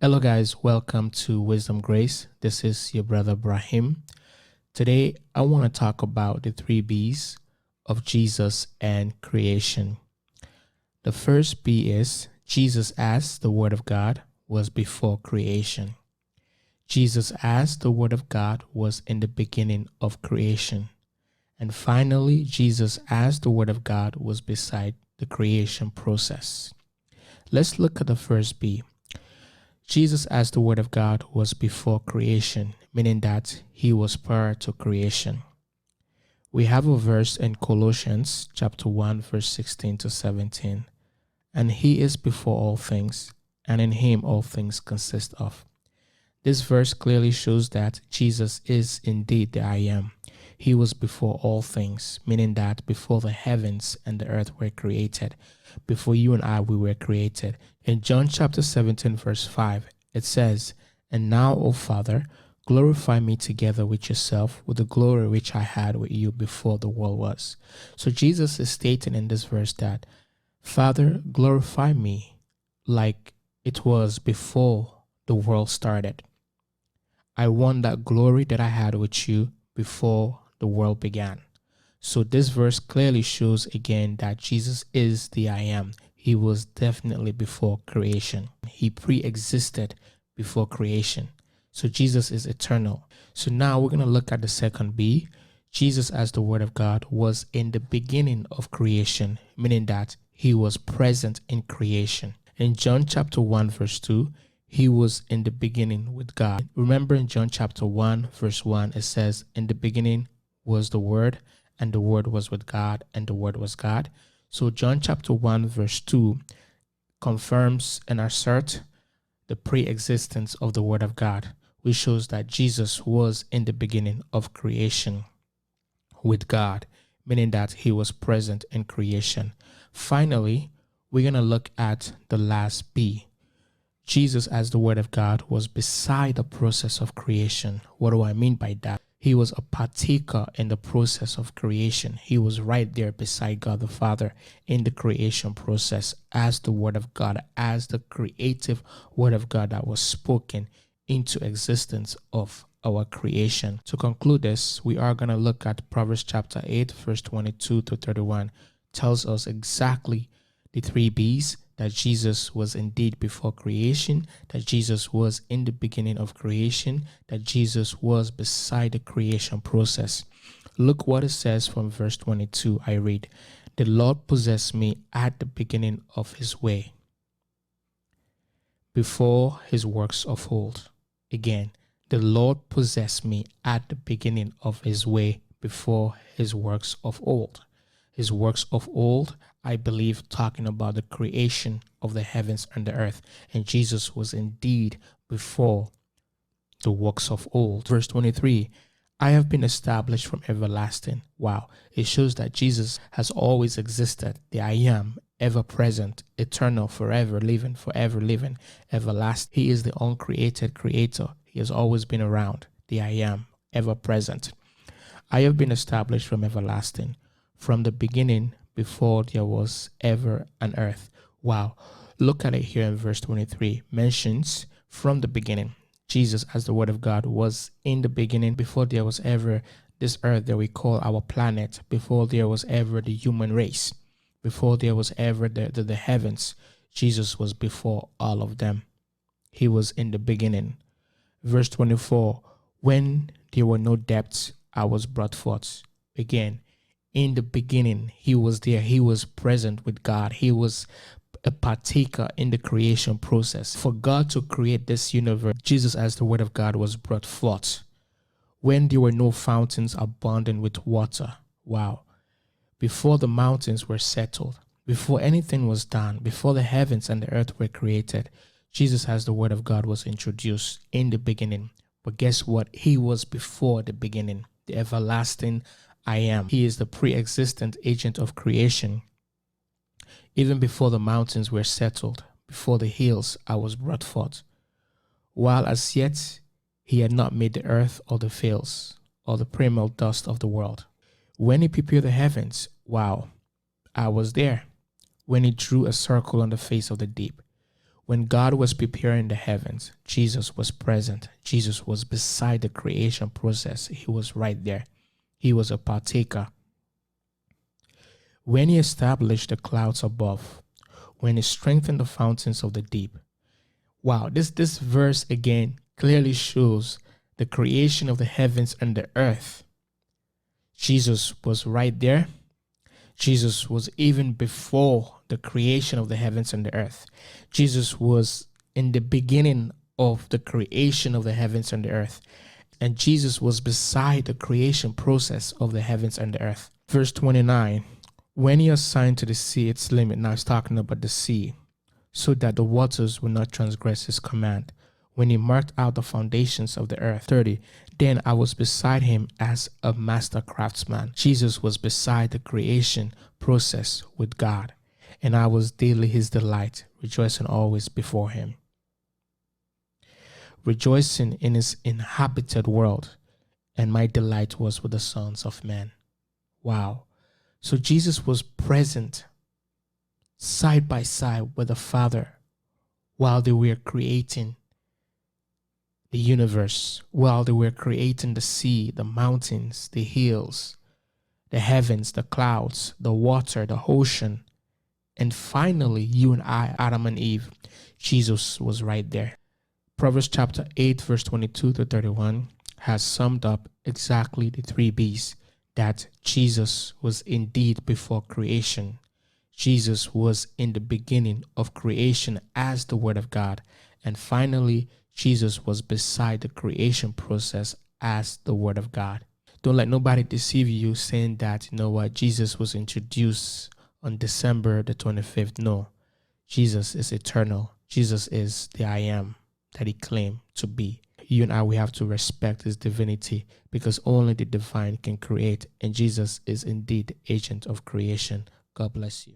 Hello, guys. Welcome to Wisdom Grace. This is your brother Brahim. Today, I want to talk about the three B's of Jesus and creation. The first B is Jesus as the Word of God was before creation. Jesus as the Word of God was in the beginning of creation. And finally, Jesus as the Word of God was beside the creation process. Let's look at the first B. Jesus as the Word of God was before creation, meaning that he was prior to creation. We have a verse in Colossians chapter 1, verse 16 to 17. And he is before all things, and in him all things consist of. This verse clearly shows that Jesus is indeed the I am. He was before all things, meaning that before the heavens and the earth were created, before you and I we were created. In John chapter 17, verse 5, it says, "And now, O Father, glorify me together with yourself with the glory which I had with you before the world was." So Jesus is stating in this verse that, Father, glorify me like it was before the world started. I want that glory that I had with you before the world began. So this verse clearly shows again that Jesus is the I am. He was definitely before creation. He pre-existed before creation. So Jesus is eternal. So now we're going to look at the second B. Jesus as the Word of God was in the beginning of creation, meaning that he was present in creation. In John chapter 1 verse 2, he was in the beginning with God. Remember in John chapter 1 verse 1, it says, "In the beginning was the Word, and the Word was with God, and the Word was God." So John chapter 1 verse 2 confirms and asserts the pre-existence of the Word of God, which shows that Jesus was in the beginning of creation with God, meaning that he was present in creation. Finally, we're going to look at the last B. Jesus as the Word of God was beside the process of creation. What do I mean by that? He was a partaker in the process of creation. He was right there beside God the Father in the creation process as the Word of God, as the creative Word of God that was spoken into existence of our creation. To conclude this, we are going to look at Proverbs chapter 8, verse 22 to 31. Tells us exactly the three B's, that Jesus was indeed before creation, that Jesus was in the beginning of creation, that Jesus was beside the creation process. Look what it says from verse 22. I read, "The Lord possessed me at the beginning of his way, before his works of old." Again, the Lord possessed me at the beginning of his way, before his works of old. His works of old, I believe, talking about the creation of the heavens and the earth. And Jesus was indeed before the works of old. Verse 23, "I have been established from everlasting." Wow. It shows that Jesus has always existed. The I am, ever present, eternal, forever living, everlasting. He is the uncreated creator. He has always been around. The I am, ever present. "I have been established from everlasting, from the beginning, before there was ever an earth." Wow. Look at it here in verse 23. Mentions from the beginning. Jesus as the Word of God was in the beginning, before there was ever this earth that we call our planet, before there was ever the human race, before there was ever the heavens. Jesus was before all of them. He was in the beginning. Verse 24, "When there were no depths, I was brought forth." Again, in the beginning, he was there. He was present with God. He was a partaker in the creation process. For God to create this universe, Jesus as the Word of God was brought forth. When there were no fountains abundant with water. Wow. Before the mountains were settled, before anything was done, before the heavens and the earth were created, Jesus as the Word of God was introduced in the beginning. But guess what? He was before the beginning, the everlasting I am. He is the pre-existent agent of creation. Even before the mountains were settled, before the hills, I was brought forth. While as yet he had not made the earth or the fields or the primal dust of the world. When he prepared the heavens, wow, I was there. When he drew a circle on the face of the deep. When God was preparing the heavens, Jesus was present. Jesus was beside the creation process. He was right there. He was a partaker. When he established the clouds above, when he strengthened the fountains of the deep. Wow, this verse again clearly shows the creation of the heavens and the earth. Jesus was right there. Jesus was even before the creation of the heavens and the earth. Jesus was in the beginning of the creation of the heavens and the earth. And Jesus was beside the creation process of the heavens and the earth. Verse 29, when he assigned to the sea its limit, now he's talking about the sea, so that the waters would not transgress his command. When he marked out the foundations of the earth. 30, then I was beside him as a master craftsman. Jesus was beside the creation process with God, and I was daily his delight, rejoicing always before him. Rejoicing in his inhabited world, and my delight was with the sons of men. Wow. So Jesus was present side by side with the Father while they were creating the universe, while they were creating the sea, the mountains, the hills, the heavens, the clouds, the water, the ocean. And finally, you and I, Adam and Eve, Jesus was right there. Proverbs chapter 8, verse 22 to 31 has summed up exactly the 3 B's, that Jesus was indeed before creation. Jesus was in the beginning of creation as the Word of God. And finally, Jesus was beside the creation process as the Word of God. Don't let nobody deceive you saying that, Jesus was introduced on December the 25th. No, Jesus is eternal. Jesus is the I am that he claimed to be. You and I, we have to respect his divinity, because only the divine can create, and Jesus is indeed the agent of creation. God bless you.